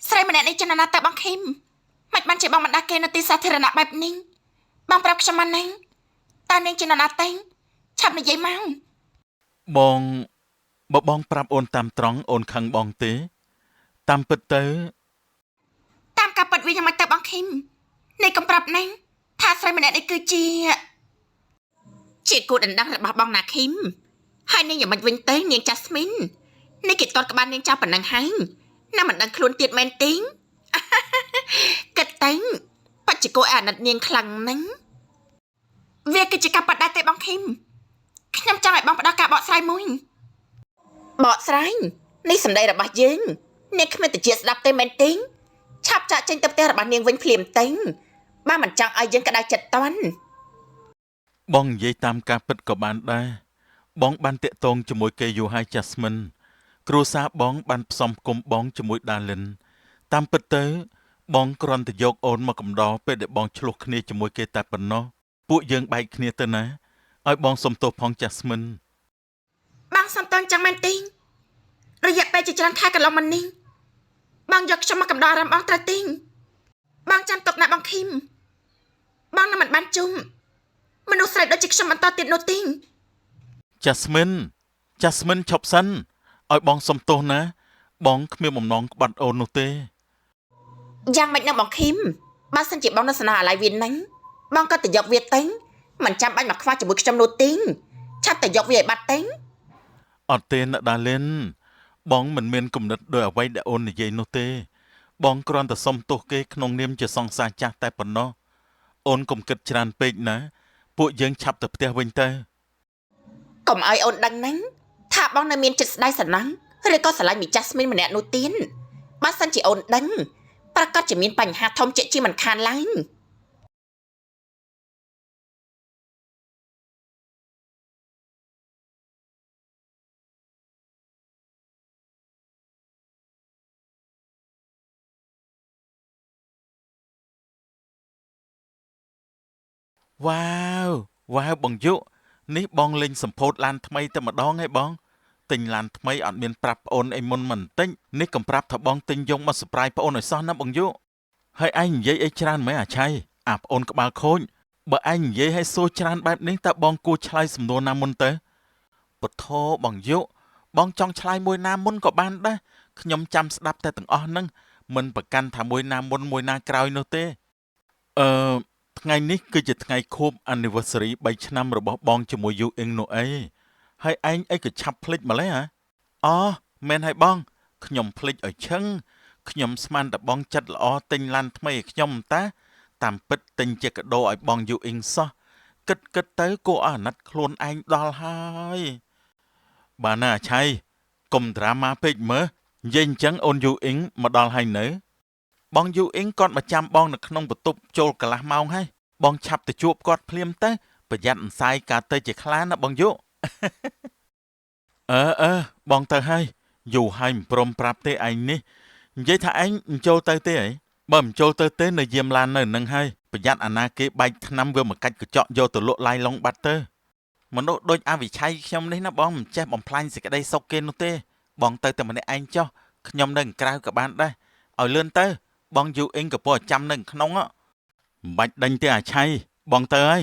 ស្រីម្នាក់នេះចំណាស់តែបងឃីមមិនបានជាបងមិនដាស់គេនៅទីសាធារណៈបែបនេះបងប្រាប់ខ្ញុំមកណាតើនាងចំណាស់តែឆាប់និយាយមកបងបើបងប្រាប់អូនតាមត្រង់អូនខឹងបងទេតាមពិតទៅតាមការពិតវាយ៉ាងម៉េចទៅបងឃីមនេះកំប្រាប់ណាថាស្រីម្នាក់នេះគឺជាគូដណ្ដឹងរបស់បងណាឃីមហើយនាងយ៉ាងម៉េចវិញទៅនាងចាស្មីននេះគេទាត់ក្បាលនាងចោលប៉ុណ្ណឹងហើយណាមិនដឹងខ្លួនទៀតមែនទេគិតតែបច្ចុប្បន្នអាណិតនាងខ្លាំងណាស់វាគឺជាការប៉ັດដែរទេបងឃីមខ្ញុំចង់ឲ្យបងផ្ដល់ការបកស្រាយមួយបកស្រាយនេះសម្ដីរបស់យើងនាងគ្មានតិចស្ដាប់ទេមែនទេឆាប់ចាក់ចេញទៅផ្ទះរបស់នាងវិញភ្លាមតែបើមិនចង់ឲ្យយើងក្តៅចិត្តតន់បងនិយាយតាមការពិតក៏បានដែរបងបានតាក់ទងជាមួយគេយូរហើយចាស្មិនគ្រួសារបងបានផ្សំគុំបងជាមួយដាលិនតាមពិតទៅបងគ្រាន់តែយកអូនមកកំដរពេលដែលបងឆ្លោះគ្នាជាមួយគេតែប៉ុណ្ណោះពួកយើងបែកគ្នាទៅណាឲ្យបងសុំទោសផងចាស្មិនបងសុំទោសចឹងមែនទេរយៈពេលជាច្រើនខែកន្លងមកនេះបងយកខ្ញុំមកកំដរអារម្មណ៍បងត្រូវទេបងចាំទុកណាបងឃីមបងនឹងមិនបានជុំមនុស្សស្រីដូចជាខ្ញុំបន្តទៀតនោះទេចាស្មិនឈប់សិនឲ្យបងសុំទោសណាបងគ្មានបំណងក្បត់អូននោះទេយ៉ាងម៉េចនឹងបងឃីមបើសិនជាបងនៅស្នាអាឡ័យវានឹងបងក៏ទៅយកវាទៅមិនចាំបាច់មកខ្វះជាមួយខ្ញុំនោះទេឆាប់ទៅយកវាឲ្យបាត់ទៅអត់ទេណាដាលិនបងមិនមានគំនិតដោយអ្វីដែលអូននិយាយនោះទេបងគ្រាន់តែសុំទោសគេក្នុងនាមជាសង្សារចាស់តែប៉ុណ្ណោះអូនកុំគិតច្រើនពេកណាពួកយើងឆាប់ទៅផ្ទះវិញទៅកុំឲ្យអូនដឹងណាថាបងនៅមានចិត្តស្ដាយស្រណងឬក៏ស្រឡាញ់មីចាស់ស្មីនម្នាក់នោះទៀតបើសិនជាអូនដឹងប្រកាសជាមានបញ្ហាធំជាក់ជាមិនខានឡើយវ៉ាវបងយុនេះបងលេងសម្ពោធឡានថ្មីតែម្ដងឯងបងទិញឡានថ្មីអត់មានប្រាប់ប្អូនអីមុនមិនទិញនេះកំប្រាប់ថាបងទិញយកមកសប្រៃប្អូនឲ្យសោះណាបងយុហើយឯងនិយាយអីច្រើនមែនអាឆៃអាប្អូនក្បាលខូចបើឯងនិយាយឲ្យសួរច្រើនបែបនេះតើបងគួរឆ្លើយសំណួរណាមុនទៅពធបងយុបងចង់ឆ្លើយមួយណាមុនក៏បានដែរខ្ញុំចាំស្ដាប់តែទាំងអស់ហ្នឹងមិនប្រកាន់ថាមួយណាមុនមួយណាក្រោយនោះទេអឺថ្ងៃនេះគឺជាថ្ងៃខួប anniversary 3 ឆ្នាំរបស់បងជាមួយយូអ៊ីងនោះអីហើយឯងអីក៏ឆាប់ភ្លេចម្ល៉េះហ៎អូមែនហើយបងខ្ញុំភ្លេចឲ្យឈឹងខ្ញុំស្មានតែបងចិត្តល្អទិញឡានថ្មីឲ្យខ្ញុំតាតាមពិតទិញជាកាដូឲ្យបងយូអ៊ីងសោះគិតទៅគួរអាណិតខ្លួនឯងដល់ហើយបាទណាឆៃកុំដ្រាម៉ាពេកមើលនិយាយអញ្ចឹងអូនយូអ៊ីងមកដល់ហើយនៅបងយូអ៊ីងគាត់មកចាំបងនៅក្នុងបន្ទប់ចូលកន្លះម៉ោងហើយបងឆាប់ទៅជួបគាត់ភ្លាមទៅប្រយ័ត្នអន្សាយការទៅជាខ្លាណាបងយុអឺបងទៅហើយយូរហើយមិនព្រមប្រាប់ទេឯងនេះនិយាយថាឯងមិនចូលទៅទេហីបើមិនចូលទៅទេនៅយាមឡាននៅនឹងហើយប្រយ័ត្នអាណាគេបែកថ្នាំវាមកកាច់កញ្ចក់យកទៅលក់ឡាយឡុងបាត់ទៅមនុស្សដូចអវិឆ័យខ្ញុំនេះណាបងមិនចេះបំផ្លាញសេចក្តីសុខគេនោះទេបងទៅតែម្នាក់ឯងចុះខ្ញុំនៅក្រៅក៏បានដែរឲ្យលឿនទៅបងយូអ៊ីងក៏ពោះចាំនៅក្នុងមិនបាច់ដេញទេអាឆៃបងទៅហើយ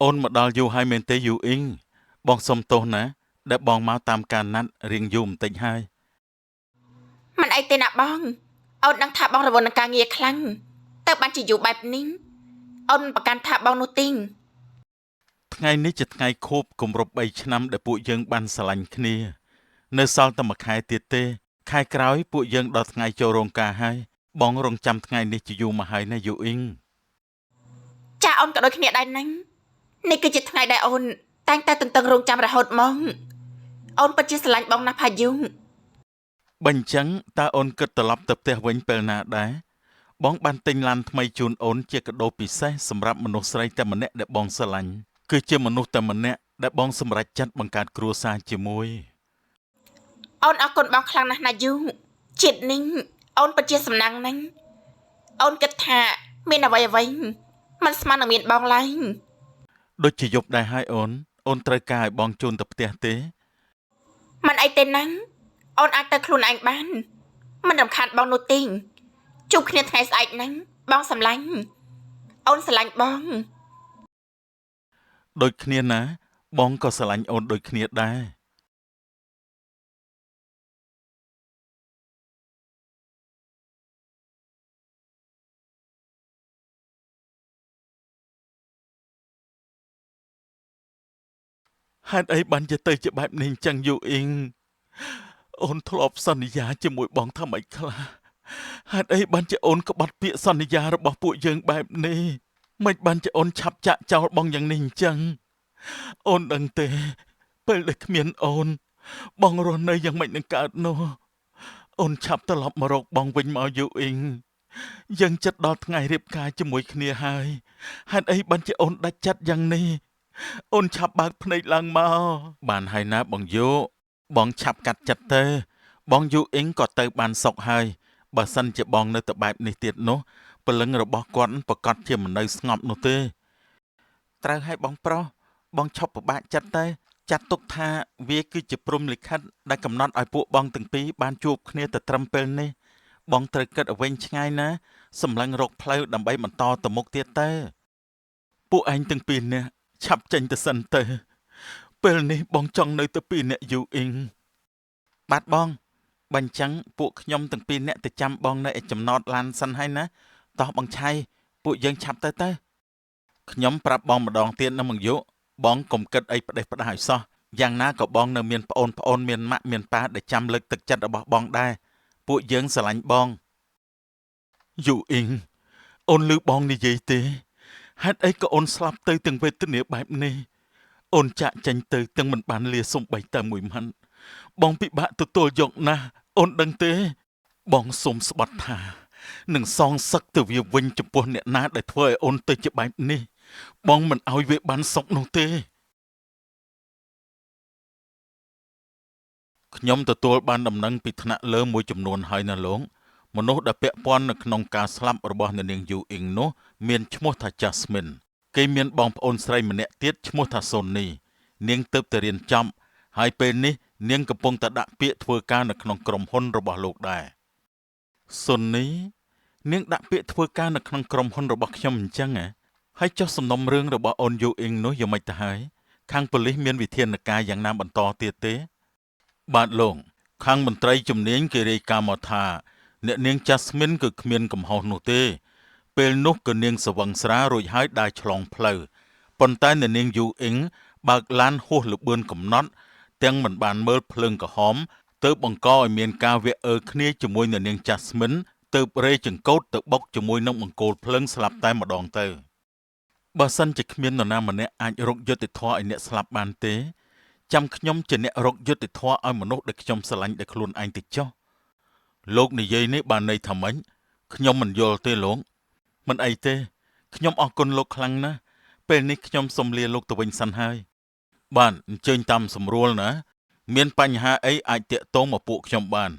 អូនមកដល់យូរហើយមែនទេយូអ៊ីងបងសុំទោសណាដែលបងមកតាមការណាត់រៀងយូរបន្តិចហើយមិនអីទេណាបងអូនដឹងថាបងរវល់នឹងការងារខ្លាំងទៅបានជាយូរបែបនេះអូនប្រកាន់ថាបងនោះទីងថ្ងៃនេះជាថ្ងៃខួបគម្រប់3ឆ្នាំដែលពួកយើងបានស្រឡាញ់គ្នានៅសល់តែមួយខែទៀតទេខែក្រោយពួកយើងដល់ថ្ងៃចូលរោងការហើយបងរងចាំថ្ងៃនេះជាយូរមកហើយណាយូអ៊ីងចាអូនក៏ដូចគ្នាដែរណានេះគឺជាថ្ងៃដែលអូនតែងតែទន្ទឹងរង់ចាំរហូតមកអូនពិតជាស្រឡាញ់បងណាស់ផាយុងបើអញ្ចឹងតើអូនគិតត្រឡប់ទៅផ្ទះវិញពេលណាដែរបងបានទិញឡានថ្មីជូនអូនជាកាដូពិសេសសម្រាប់មនុស្សស្រីតែម្នាក់ដែលបងស្រឡាញ់គឺជាមនុស្សតែម្នាក់ដែលបងសម្រេចចិត្តបង្កើតគ្រួសារជាមួយអូនអរគុណបងខ្លាំងណាស់ណាយុងជាតិនេះអូនពិតជាសំណាងណាស់អូនគិតថាមានអ្វី มันស្មើនឹងមានបងឡើយ ដូចជាយប់ដែរហើយអូនត្រូវការឲ្យបងជូនទៅផ្ទះទេ มันអីទេណាំងអូនអាចទៅខ្លួនឯងបានមិនរំខានបងនោះទេជួបគ្នាថ្ងៃស្អែកហ្នឹងបងសម្លាញ់អូនស្រឡាញ់បង ដូចគ្នាណាបងក៏ស្រឡាញ់អូនដូចគ្នាដែរហេតុអីបានជាទៅជាបែបនេះអញ្ចឹងយូអ៊ីងអូនធ្លាប់សន្យាជាមួយបងថាម៉េចខ្លះហេតុអីបានជាអូនក្បត់ពាក្យសន្យារបស់ពួកយើងបែបនេះមិនបានជាអូនឆាប់ចាក់ចោលបងយ៉ាងនេះអញ្ចឹងអូនដឹងទេពេលដែលគ្មានអូនបងរស់នៅយ៉ាងម៉េចនឹងកើតនោះអូនឆាប់ត្រឡប់មករកបងវិញមកយូអ៊ីងយើងចិត្តដល់ថ្ងៃរៀបការជាមួយគ្នាហើយហេតុអីបានជាអូនដាច់ចិត្តយ៉ាងនេះអូនឆាប់បើកភ្នែកឡើងមកបានហើយណាបងយូបងឆាប់កាត់ចិត្តទៅបងយូអ៊ីងក៏ទៅបានសុខហើយបើសិនជាបងនៅតែបែបនេះទៀតនោះព្រលឹងរបស់គាត់ប្រកាសជាមិននៅស្ងប់នោះទេត្រូវឲ្យបងប្រុសបងឈប់ពិបាកចិត្តទៅចាត់ទុកថាវាគឺជាព្រំលិខិតដែលកំណត់ឲ្យពួកបងទាំងពីរបានជួបគ្នាទៅត្រឹមពេលនេះបងត្រូវគិតឲ្យវែងឆ្ងាយណាសម្លឹងរកផ្លូវដើម្បីបន្តទៅមុខទៀតទៅពួកឯងទាំងពីរនាក់ឆាប់ចេញទៅសិនទៅពេលនេះបងចង់នៅតែពីរនាក់យូអ៊ីងបាទបងបើអញ្ចឹងពួកខ្ញុំទាំងពីរនាក់ទៅចាំបងនៅឯចំណតឡានសិនហើយណាតោះបងឆៃពួកយើងឆាប់ទៅខ្ញុំប្រាប់បងម្ដងទៀតណាមកយុបងកុំគិតអីផ្ដេសផ្ដាសឲ្យសោះយ៉ាងណាក៏បងនៅមានប្អូនមានម៉ាក់មានប៉ាដែលចាំលើកទឹកចិត្តរបស់បងដែរពួកយើងស្រឡាញ់បងយូអ៊ីងអូនឮបងនិយាយទេហេតុអីក៏អូនស្លាប់ទៅទាំងវេទនាបែបនេះអូនចាក់ចេញទៅទាំងមិនបានលាសំបីតែមួយម៉ាត់បងពិបាកទទួលយកណាស់អូនដឹងទេបងសូមស្បត់ថានឹងសងសឹកទៅវាវិញចំពោះអ្នកណាដែលធ្វើឲ្យអូនទៅជាបែបនេះបងមិនឲ្យវាបានសុខនោះទេខ្ញុំទទួលបានដំណឹងពីថ្នាក់លើមួយចំនួនហើយណាលោកមនុស្សដែលពាក់ព័ន្ធនៅក្នុងការស្លាប់របស់អ្នកនាងយូអ៊ីងនោះមានឈ្មោះថា Jasmine គេមានបងប្អូនស្រីម្នាក់ទៀតឈ្មោះថា Sonny នាងទើបតែរៀនចប់ហើយពេលនេះនាងកំពុងតែដាក់ពាក្យធ្វើការនៅក្នុងក្រុមហ៊ុនរបស់លោកដែរ Sonny នាងដាក់ពាក្យធ្វើការនៅក្នុងក្រុមហ៊ុនរបស់ខ្ញុំអញ្ចឹងហ៎ហើយចុះសំណុំរឿងរបស់អូនយូអ៊ីងនោះយ៉ាងម៉េចទៅហើយខាងប៉ូលីសមានវិធានការយ៉ាងណាបន្តទៀតទេបាទលោកខាងមន្ត្រីជំនាញគេរាយការណ៍មកថាអ្នកនាង Jasmine គឺគ្មានកំហុសនោះទេពេលនោះក៏នាងស្វឹងស្រារួចហើយដើរឆ្លងផ្លូវប៉ុន្តែអ្នកនាងយូអ៊ីងបើកឡានហួសល្បឿនកំណត់ទាំងមិនបានមើលភ្លើងក្រហមទើបបង្កឲ្យមានការវាក់អើគ្នាជាមួយអ្នកនាង Jasmine ទើបរេចង្កូតទៅបុកជាមួយនឹងបង្គោលភ្លើងស្លាប់តែម្ដងទៅបើសិនជាគ្មាននរណាម្នាក់អាចរកយុត្តិធម៌ឲ្យអ្នកស្លាប់បានទេចាំខ្ញុំជាអ្នករកយុត្តិធម៌ឲ្យមនុស្សដែលខ្ញុំស្រឡាញ់ដោយខ្លួនឯងទៅចុះលោកនិយាយនេះបានន័យថាម៉េចខ្ញុំមិនយល់ទេលោកមិនអីទេខ្ញុំអរគុណលោកខ្លាំងណាស់ពេលនេះខ្ញុំសូមលាលោកទៅវិញសិនហើយបាទអញ្ជើញតាមស្រួលណាមានបញ្ហាអីអាចតាក់ទងមកពួកខ្ញុំបាន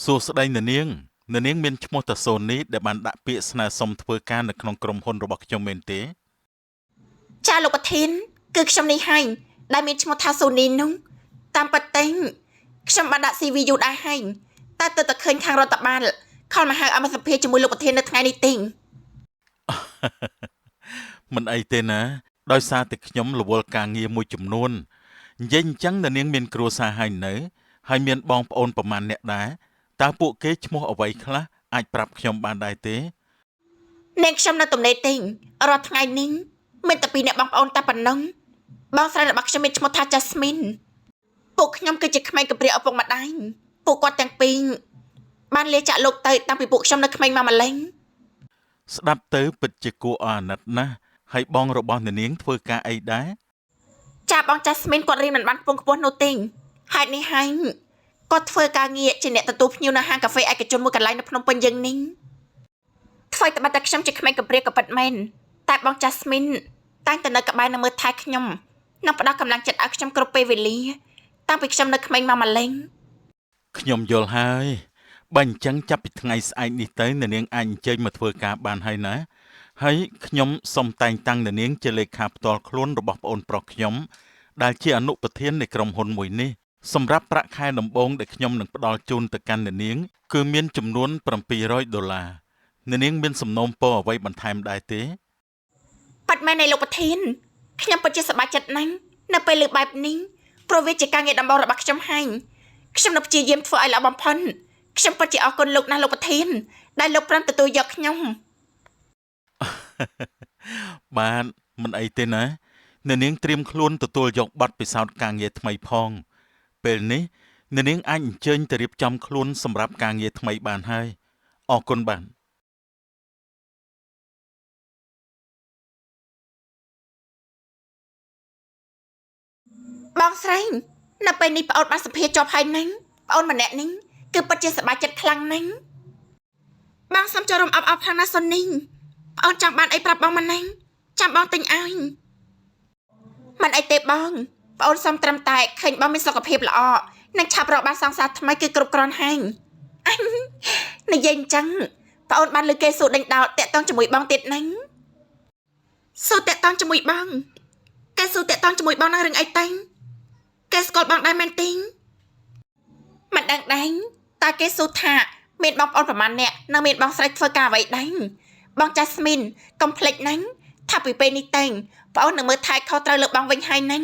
សួស្តីអ្នកនាងមានឈ្មោះតាសូនីដែលបានដាក់ពាក្យស្នើសុំធ្វើការនៅក្នុងក្រុមហ៊ុនរបស់ខ្ញុំមែនទេចាលោកប្រធានគឺខ្ញុំនេះហើយដែលមានឈ្មោះថាសូនីនោះតាមពិតទៅខ្ញុំបានដាក់ CV យូរដែរហើយតែទើបតែឃើញខាងរដ្ឋបាលខលមកហៅឲ្យមកសម្ភាសជាមួយលោកប្រធាននៅថ្ងៃនេះទេ មិនអីទេណាដោយសារតែខ្ញុំរវល់ការងារមួយចំនួននិយាយអញ្ចឹងអ្នកនាងមានគ្រួសារហើយនៅហើយមានបងប្អូនប្រមាណអ្នកដែរតើពួកគេឈ្មោះអ្វីខ្លះអាចប្រាប់ខ្ញុំបានដែរទេនាងខ្ញុំនៅទំនេរទេរាល់ថ្ងៃនេះមានតែពីរអ្នកបងប្អូនតែប៉ុណ្ណឹងបងស្រីរបស់ខ្ញុំមានឈ្មោះថា Jasmine ពួកខ្ញុំគឺជាក្មេងកំព្រាឪពុកម្ដាយពួកគាត់ទាំងពីរបានលាចាកលោកទៅតាំងពីពួកខ្ញុំនៅក្មេងមកម្លេះស្ដាប់ទៅពិតជាគួរអាណិតណាស់ហើយបងរបស់អ្នកនាងធ្វើការអីដែរចាបង Jasmine គាត់រៀនមិនបានខ្ពង់ខ្ពស់នោះទេហេតុនេះហើយ គាត់ធ្វើការងារជាអ្នកទទួលភ្ញៀវនៅហាងកាហ្វេឯកជនមួយកន្លែងនៅភ្នំពេញយើងនេះធ្វើតែបាត់តែខ្ញុំជាក្មេងកំព្រាក៏ពិតមែនតែបង Jasmine តែងតែនៅក្បែរនឹងមើលថែខ្ញុំនិងផ្ដល់កម្លាំងចិត្តឲ្យខ្ញុំគ្រប់ពេលវេលាតាំងពីខ្ញុំនៅក្មេងមកម្លេងខ្ញុំយល់ហើយបើអញ្ចឹងចាប់ពីថ្ងៃស្អែកនេះទៅអ្នកនាងអាចអញ្ជើញមកធ្វើការបានហើយណាហើយខ្ញុំសូមតែងតាំងអ្នកនាងជាលេខាផ្ទាល់ខ្លួនរបស់ប្អូនប្រុសខ្ញុំដែលជាអនុប្រធាននៃក្រុមហ៊ុនមួយនេះសម្រាប់ប្រាក់ខែដំបូងដែលខ្ញុំនឹងផ្ដល់ជូនទៅកាន់អ្នកនាងគឺមានចំនួន$700អ្នកនាងមានសំណូមពរអ្វីបន្ថែមដែរទេប៉ាត់មែននៃលោកប្រធានខ្ញុំពិតជាសប្បាយចិត្តណាស់នៅពេលលើបែបនេះព្រោះវាជាការងារដំបូងរបស់ខ្ញុំហើយខ្ញុំនឹងព្យាយាមធ្វើឲ្យល្អបំផុតខ្ញុំពិតជាអរគុណលោកណាស់លោកប្រធានដែលលោកប្រាំទទួលយកខ្ញុំបានមិនអីទេណាអ្នកនាងត្រៀមខ្លួនទទួលយកប័ណ្ណពិសោធន៍ការងារថ្មីផងពេលនេះអ្នកនាងអាចអញ្ជើញទៅរៀបចំខ្លួនសម្រាប់ការងារថ្មីបានហើយអរគុណបាទបងស្រីនៅពេលនេះប្អូនបានសភាជាប់ហើយណាប្អូនម្នាក់នេះគឺពិតជាសប្បាយចិត្តខ្លាំងណាស់បងសុំចូលរួមអបខាងណាសុននេះប្អូនចង់បានអីប្រាប់បងមិនណាចាំបងទិញឲ្យមិនអីទេបងប្អូនសុំត្រឹមតែឃើញបងមានសុខភាពល្អនិងឆាប់រកបានសង្សារថ្មីគឺគ្រប់គ្រាន់ហើយនិយាយអញ្ចឹងប្អូនបានលើគេសួរដេញដោលតាក់តងជាមួយបងទៀតណាសួរតាក់តងជាមួយបងគេសួរតាក់តងជាមួយបងនឹងរឿងអីតាំងគេស្គាល់បងដែរមែនទេមិនដឹងដែរតែគេសួរថាមានបងប្អូនប្រមាណអ្នកនិងមានបងស្រីធ្វើការអ្វីដែរបង Jasmine កុំភ្លេចណាថាពីពេលនេះតែងប្អូននឹងមើលថែខុសត្រូវលើបងវិញហើយណា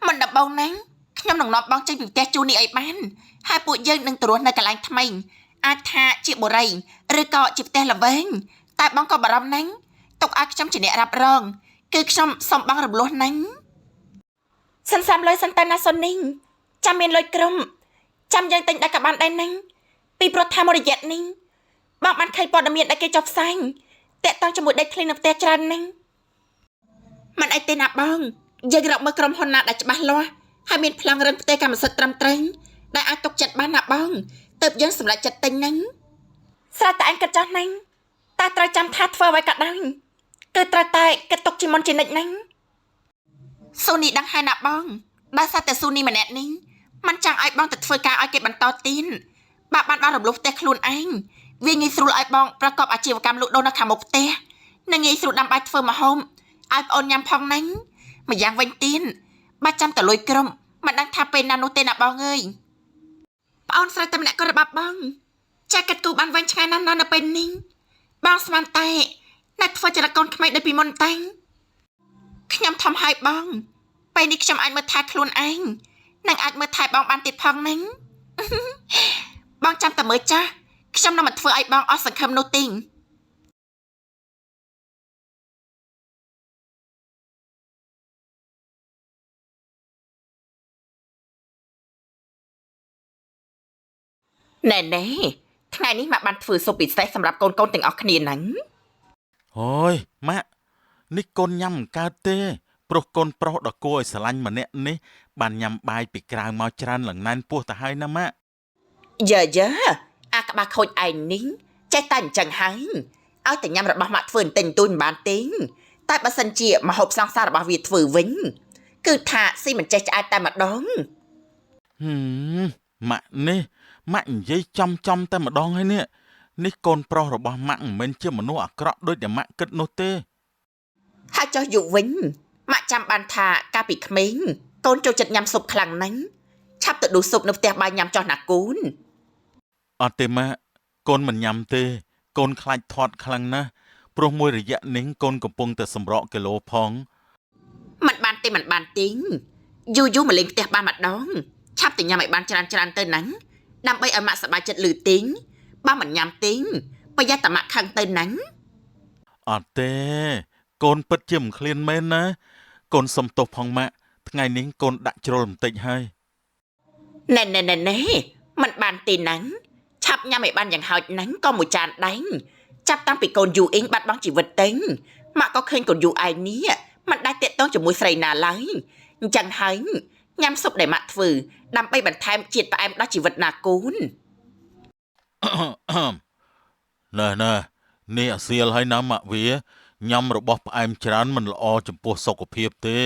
មិនដំបងណាខ្ញុំនឹងនាំបងចេញពីផ្ទះជួននេះឲ្យបានហើយពួកយើងនឹងទៅរស់នៅកន្លែងថ្មីអាចថាជាបុរីឬក៏ជាផ្ទះល្វែងតែបងក៏បារម្ភណាទុកឲ្យខ្ញុំជាអ្នករ៉ាប់រងគឺខ្ញុំសុំបងរំលោះណាសិនសាមលុយសិនតែណាសុននេះចាំមានលុយក្រុមចាំយើងទិញដាក់កបានដែរណាពីព្រោះថាមួយរយៈនេះបងបានឃើញព័ត៌មានដែលគេចុះផ្សាយតាក់ទងជាមួយដេកឃ្លីននៅផ្ទះច្រើនណាមិនអីទេណាបងយើងរកមើលក្រុមហ៊ុនណាដែលច្បាស់លាស់ហើយមានប្លង់រឹងផ្ទះកម្មសិទ្ធិត្រឹមត្រូវដែលអាចទុកចិត្តបានណាបងទើបយើងសម្រេចចិត្តទិញហ្នឹងស្រាប់តែអញគិតចោះណាតែត្រូវចាំថាធ្វើអ្វីក៏ដោយគឺត្រូវតែគិតទុកជាមុនជានិច្ចណាស៊ូនីដឹងហើយណាបងដោយសារតែស៊ូនីម្នាក់នេះมันចង់ឲ្យបងទៅធ្វើការឲ្យគេបន្តទៀតបើបានដល់រំលោះផ្ទះខ្លួនឯងវាងាយស្រួលឲ្យបងប្រកបអាជីវកម្មលក់ដូរនៅខាងមុខផ្ទះនិងងាយស្រួលដាំបាយធ្វើម្ហូបឲ្យប្អូនញ៉ាំផងណាម្យ៉ាងវិញទៀតបើចាំតលុយក្រុមមិនដឹងថាពេលណានោះទេណាបងអើយប្អូនស្រីតែម្នាក់ក៏របស់បងចាកិតគូបានវិញឆ្ងាយណាស់នៅពេលនេះបងស្មានតែនៅធ្វើចរិតកូនក្មេងដូចពីមុនតាំងខ្ញុំធំហើយបងពេលនេះខ្ញុំអាចមើលថែខ្លួនឯងនិងអាចមើលថែបងបានទៀតផងណាបងចាំតែមើលចាស់ខ្ញុំនឹងមិនធ្វើឲ្យបងអស់សង្ឃឹមនោះទេណែថ្ងៃនេះម៉ាក់បានធ្វើស៊ុបពិសេសសម្រាប់កូនទាំងអស់គ្នាហ្នឹងអូយម៉ាក់នេះកូនញ៉ាំមិនកើតទេព្រោះកូនប្រុសដ៏គួរឲ្យស្រឡាញ់ម្នាក់នេះបានញ៉ាំបាយពីក្រៅមកច្រើនឡើងណែនពោះទៅហើយណាម៉ាក់យ៉ាអាក្បាខូចឯងនេះចេះតែអញ្ចឹងហើយឲ្យតែញ៉ាំរបស់ម៉ាក់ធ្វើទិញទួយមិនបានទេតែបើសិនជាមហូបសង្សាររបស់វាធ្វើវិញគឺថាស៊ីមិនចេះឆ្អែតតែម្ដងម៉ាក់នេះម៉ាក់និយាយចំតែម្ដងហើយនេះកូនប្រុសរបស់ម៉ាក់មិនមែនជាមនុស្សអាក្រក់ដូចដែលម៉ាក់គិតនោះទេហើយចុះយុវិញម៉ាក់ចាំបានថាកាលពីក្មេងកូនចូលចិត្តញ៉ាំស៊ុបខ្លាំងណាស់ឆាប់ទៅដួសស៊ុបនៅផ្ទះបាយញ៉ាំចោះណាគូនអត់ទេម៉ាក់កូនមិនញ៉ាំទេកូនខ្លាចធាត់ខ្លាំងណាស់ព្រោះមួយរយៈនេះកូនកំពុងតែសម្រក់គីឡូផងមិនបានទេយូរមកលេងផ្ទះបានម្ដងឆាប់ទៅញ៉ាំឲ្យបានច្រើនទៅណាដើម្បីឲ្យម៉ាក់សប្បាយចិត្តលឺទិញបើមិនញ៉ាំទិញប្រយ័ត្នតែម៉ាក់ខឹងទៅណាអត់ទេកូនពិតជាមិនឃ្លានមែនណាកូនសុំទោសផងម៉ាក់ថ្ងៃនេះកូនដាក់ជ្រុលបន្តិចហើយណែមិនបានទេណាឆាប់ញ៉ាំឲ្យបានយ៉ាងហោចណាក៏មួយចានដែរចាប់តាំងពីកូនយូអ៊ីងបាត់បង់ជីវិតទៅម៉ាក់ក៏ឃើញកូនយូឯងនេះមិនដែលតាក់ទងជាមួយស្រីណាឡើយអញ្ចឹងហើយ ញ៉ាំស៊ុបដែលម៉ាក់ធ្វើដើម្បីបន្ថែមជាតិផ្អែមដល់ជីវិតណាកូន ណែនេះអាសៀលហើយណាម៉ាក់វាញ៉ាំរបស់ផ្អែមច្រើនមិនល្អចំពោះសុខភាពទេ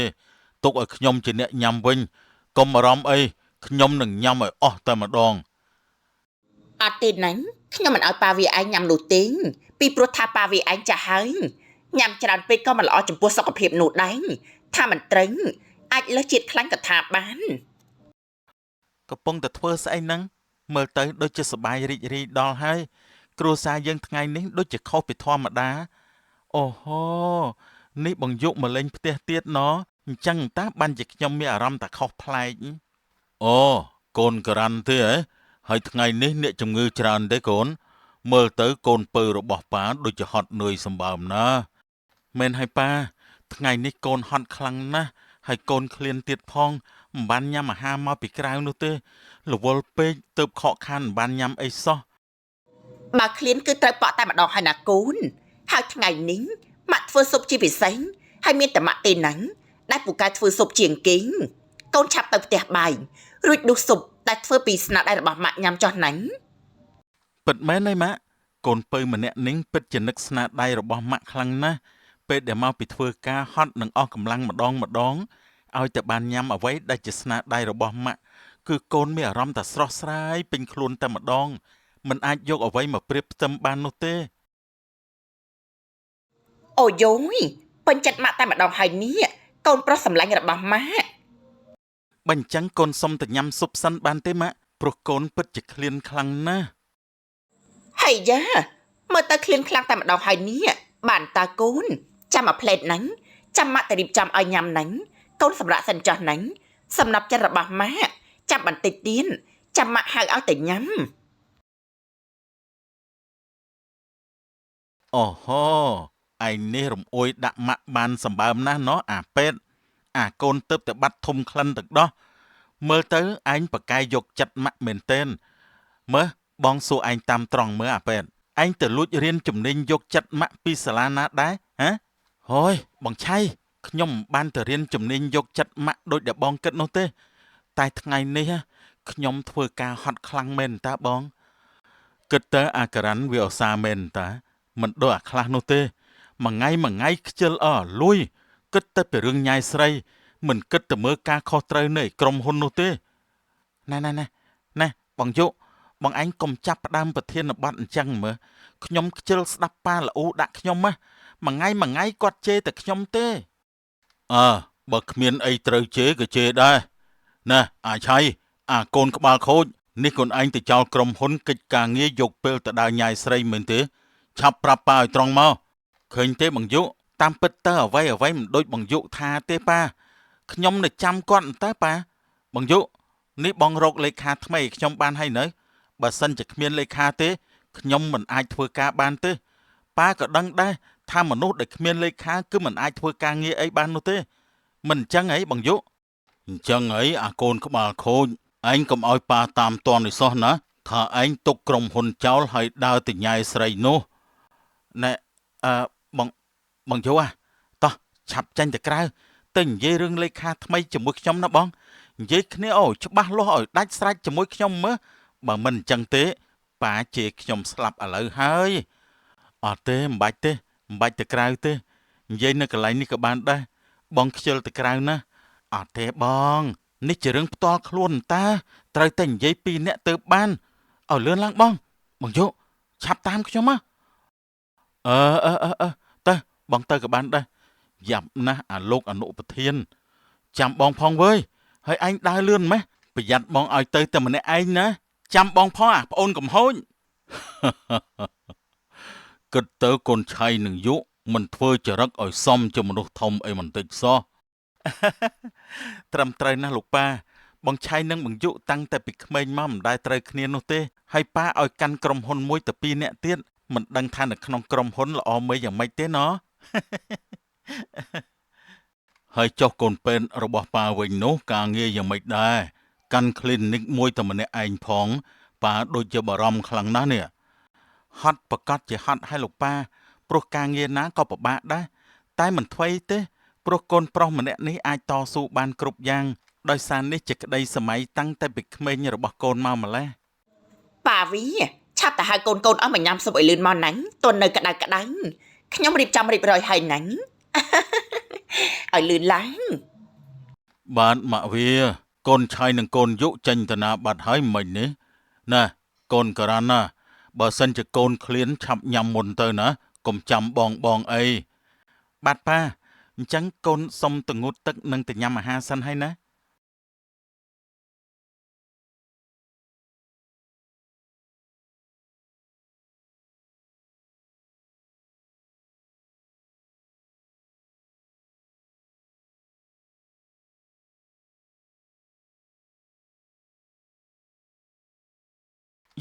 ទុកឲ្យខ្ញុំជាអ្នកញ៉ាំវិញកុំអារម្មណ៍អីខ្ញុំនឹងញ៉ាំឲ្យអស់តែម្ដង អត់ទេណាញ់ខ្ញុំមិនឲ្យប៉ាវាឯងញ៉ាំនោះទេពីព្រោះថាប៉ាវាឯងចាស់ហើយញ៉ាំច្រើនពេកក៏មិនល្អចំពោះសុខភាពនោះដែរថាមិនត្រូវអាចលើសជាតិខ្លាញ់ក៏ថាបាន កំពុងតែធ្វើស្អីហ្នឹងមើលទៅដូចជាសប្បាយរីករាយដល់ហើយគ្រួសារយើងថ្ងៃនេះដូចជាខុសពីធម្មតាអូហូនេះបងយុមកលេងផ្ទះទៀតណអញ្ចឹងតាបានជាខ្ញុំមានអារម្មណ៍ថាខុសប្លែកអូកូនការ៉ាន់ទេហ៎ហើយថ្ងៃនេះអ្នកជំងឺច្រើនទេកូនមើលទៅកូនពៅរបស់ប៉ាដូចជាហត់នឿយសម្បើមណាមែនហើយប៉ាថ្ងៃនេះកូនហត់ខ្លាំងណាស់ហើយកូនឃ្លានទៀតផងមិនបានញ៉ាំអាហារមកពីក្រៅនោះទេរវល់ពេកទើបខកខានមិនបានញ៉ាំអីសោះ បើឃ្លានគឺត្រូវប៉ក់តែម្ដងហើយណាកូនហើយថ្ងៃនេះម៉ាក់ធ្វើស៊ុបជាពិសេសហើយមានតែម៉ាក់ទេណាំងដែលពូកែធ្វើស៊ុបជាងគេងកូនឆាប់ទៅផ្ទះបាយរួចដួសស៊ុបដែលធ្វើពីស្នាដៃរបស់ម៉ាក់ញ៉ាំចោះណាញ់ ពិតមែនទេម៉ាក់កូនពៅម្នាក់នេះពិតជានឹកស្នាដៃរបស់ម៉ាក់ខ្លាំងណាស់ពេលដែលមកពីធ្វើការហត់និងអស់កម្លាំងម្ដងឲ្យតែបានញ៉ាំអ្វីដែលជាស្នាដៃរបស់ម៉ាក់គឺកូនមានអារម្មណ៍ថាស្រស់ស្រាយពេញខ្លួនតែម្ដងមិនអាចយកអ្វីមកប្រៀបផ្ទឹមបាននោះទេ អូយយពេញចិត្តម៉ាក់តែម្ដងហើយនេះកូនប្រុសសម្លាញ់របស់ម៉ាក់ បើអញ្ចឹងកូនសុំទៅញ៉ាំស៊ុបសិនបានទេម៉ាក់ព្រោះកូនពិតជាឃ្លានខ្លាំងណាស់ ហើយយ៉ាមើលទៅឃ្លានខ្លាំងតែម្ដងហើយនេះបានតើកូនចាំមកផ្លេតណាញ់ចាំម៉ាក់ទៅរៀបចំឲ្យញ៉ាំណាញ់កូនសម្រាប់សិនចោះណាញ់សំណប់ចិត្តរបស់ម៉ាក់ចាំបន្តិចទៀតចាំម៉ាក់ហៅឲ្យទៅញ៉ាំ អូហូឯនេះរំអួយដាក់ម៉ាក់បានសម្បើមណាស់ណោះអាពេតអាកូនទៅតែបាត់ធំក្លិនទឹកដោះមើលទៅឯងប្រកែយកចិត្តម៉ាក់មែនទែនមើលបងសួរឯងតាមត្រង់មើលអាពេតឯងទៅលួចរៀនជំនាញយកចិត្តម៉ាក់ពីសាលាណាដែរហ៎ហូយបងឆៃខ្ញុំមិនបានទៅរៀនជំនាញយកចិត្តម៉ាក់ដូចដែលបងគិតនោះទេតែថ្ងៃនេះខ្ញុំធ្វើការហត់ខ្លាំងមែនតើបងគិតទៅអាការ៉ាន់វាឧស្សាហ៍មែនតើមិនដូចអាខ្លះនោះទេមួយថ្ងៃខ្ជិលលួយគិតតែពីរឿងញ៉ាយស្រីមិនគិតទៅមើលការខុសត្រូវនៃក្រុមហ៊ុននោះទេណែបងយុបងឯងកុំចាប់ផ្ដើមប្រធានបទអញ្ចឹងមើលខ្ញុំខ្ជិលស្ដាប់ប៉ាល្អូដាក់ខ្ញុំមួយថ្ងៃគាត់ជេរតែខ្ញុំទេបើគ្មានអីត្រូវជេរក៏ជេរដែរណែអាឆៃអាកូនក្បាលខូចនេះកូនឯងទៅចោលក្រុមហ៊ុនកិច្ចការងារយកពេលទៅដើរញ៉ាយស្រីមែនទេឆាប់ប្រាប់ប៉ាឲ្យត្រង់មកឃើញទេបងយុតាមពិតទៅអ្វីមិនដូចបងយុថាទេប៉ាខ្ញុំនៅចាំគាត់តើប៉ាបងយុនេះបងរកលេខាថ្មីឲ្យខ្ញុំបានហើយនៅបើសិនជាគ្មានលេខាទេខ្ញុំមិនអាចធ្វើការបានទេប៉ាក៏ដឹងដែរថាមនុស្សដែលគ្មានលេខាគឺមិនអាចធ្វើការងារអីបាននោះទេមិនអញ្ចឹងអីបងយុអញ្ចឹងអីអាកូនក្បាលខូចឯងកុំឲ្យប៉ាតាមតននេះសោះណាថាឯងទុកក្រុមហ៊ុនចោលហើយដើរទៅញ៉ាយស្រីនោះណែបងយុតោះឆាប់ចាញ់ទៅក្រៅទៅនិយាយរឿងលេខាថ្មីជាមួយខ្ញុំណាបងនិយាយគ្នាច្បាស់លាស់ឲ្យដាច់ស្រេចជាមួយខ្ញុំមើលបើមិនអញ្ចឹងទេប៉ាជេរខ្ញុំស្លាប់ឥឡូវហើយអត់ទេមិនបាច់ទៅក្រៅទេនិយាយនៅកន្លែងនេះក៏បានដែរបងខ្ជិលទៅក្រៅណាអត់ទេបងនេះជារឿងផ្ទាល់ខ្លួនតាត្រូវតែនិយាយពីរនាក់ទៅបានឲ្យលឿនឡើងបងយុឆាប់តាមខ្ញុំមកទៅបងទៅក៏បានដែរយ៉ាប់ណាស់អាលោកអនុប្រធានចាំបងផងវើយហើយឯងដើរលឿនម៉េះប្រយ័ត្នបងឲ្យទៅតែម្នាក់ឯងណាចាំបងផងអាប្អូនកំហូចគិតទៅកូនឆៃនឹងយុមិនធ្វើចរិតឲ្យសមជាមនុស្សធំអីបន្តិចសោះត្រឹមត្រូវណាស់លោកប៉ាបងឆៃនឹងបងយុតាំងតែពីក្មេងមកមិនដែលត្រូវគ្នានោះទេហើយប៉ាឲ្យកាន់ក្រុមហ៊ុនមួយទៅពីរនាក់ទៀតមិនដឹងថានៅក្នុងក្រុមហ៊ុនល្អមេយ៉ាងម៉េចទេណោះហើយចុះកូនពេនរបស់ប៉ាវិញនោះការងារយ៉ាងម៉េចដែរកាន់ clinic មួយតែម្នាក់ឯងផងប៉ាដូចជាបារម្ភខ្លាំងណាស់នេះហត់ប្រកាសជាហត់ឲ្យលោកប៉ាព្រោះការងារណាក៏ពិបាកដែរតែមិនថ្មីទេព្រោះកូនប្រុសម្នាក់នេះអាចតស៊ូបានគ្រប់យ៉ាង ដោយសារនេះជាក្តីសម័យតាំងតែពីក្មេងរបស់កូនមកម្ល៉េះ ប៉ាវីឆាប់ទៅហៅកូនអស់មកញ៉ាំស៊ុបឲ្យលឿនមកណាញ់ទន់នៅក្តៅខ្ញុំរៀបចំរៀបរយឲ្យណាញ់ ឲ្យលឿនឡើង បាទម៉ាក់វាកូនឆៃនិងកូនយុចេញទៅណាបាត់ហើយមិញនេះណាកូនការ៉ាណាបើសិនជាកូនឃ្លានឆាប់ញ៉ាំមុនទៅណាកុំចាំបងអីបាទប៉ាអញ្ចឹងកូនសុំទៅងូតទឹកនិងទៅញ៉ាំអាហារសិនហើយណា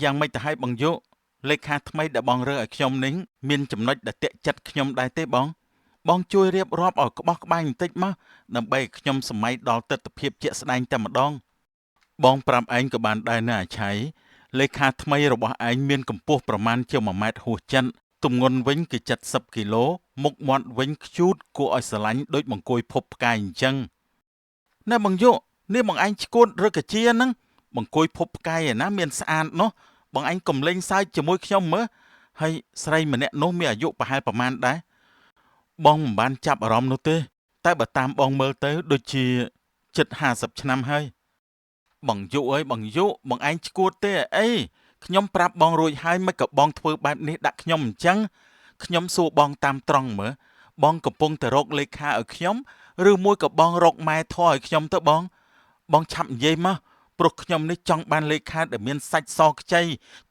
យ៉ាងម៉េចទៅឲ្យបងយុលេខាថ្មីដែលបងរើឲ្យខ្ញុំនេះមានចំណុចដែលតាក់ចិត្តខ្ញុំដែរទេបងជួយរៀបរាប់ឲ្យក្បោះក្បាយបន្តិចមកដើម្បីឲ្យខ្ញុំសម័យដល់ទស្សនវិជ្ជាជាក់ស្ដែងតែម្ដងបងប្រាប់ឯងក៏បានដែរណាអាឆៃលេខាថ្មីរបស់ឯងមានកម្ពស់ប្រមាណជា1ម៉ែត្រហួសចិនទម្ងន់វិញគឺ70គីឡូមុខមាត់វិញខ្ជូតគួរឲ្យស្រឡាញ់ដូចបង្គោលភពផ្កាយអញ្ចឹងណែបងយុនេះបងឯងឈួតឬកាជាហ្នឹងបង្គោលភពផ្កាយឯណាមានស្អាតនោះបងឯងកំលេងសើចជាមួយខ្ញុំមើលហើយស្រីម្នាក់នោះមានអាយុប្រហែលប្រមាណដែរបងមិនបានចាប់អារម្មណ៍នោះទេតែបើតាមបងមើលទៅដូចជាជិត50ឆ្នាំហើយបងយុអើយបងយុបងឯងឈួតទេអីខ្ញុំប្រាប់បងរួចហើយមិនក៏បងធ្វើបែបនេះដាក់ខ្ញុំអញ្ចឹងខ្ញុំសួរបងតាមត្រង់មើលបងកំពុងតែរកលេខាឲ្យខ្ញុំឬមួយក៏បងរកម៉ែធေါ်ឲ្យខ្ញុំទៅបងឆាប់និយាយមកព្រោះខ្ញុំនេះចង់បានលេខាដែលមានសាច់សខ្ចី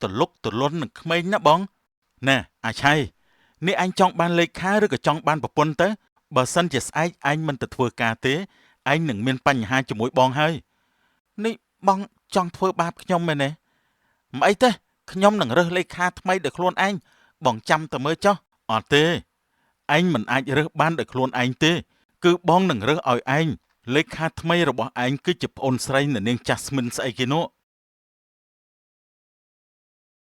ទលុកទលន់នឹងក្មេងណាបងណែអាឆៃនេះឯងចង់បានលេខាឬក៏ចង់បានប្រពន្ធទៅបើសិនជាស្អែកឯងមិនទៅធ្វើការទេឯងនឹងមានបញ្ហាជាមួយបងហើយនេះបងចង់ធ្វើបាបខ្ញុំមែនទេមិនអីទេខ្ញុំនឹងរើសលេខាថ្មីដោយខ្លួនឯងបងចាំតែមើលចុះអត់ទេឯងមិនអាចរើសបានដោយខ្លួនឯងទេគឺបងនឹងរើសឲ្យឯងលេខាថ្មីរបស់ឯងគឺជាប្អូនស្រីនៅនាងចាស់ស្មិនស្អីគេនោះ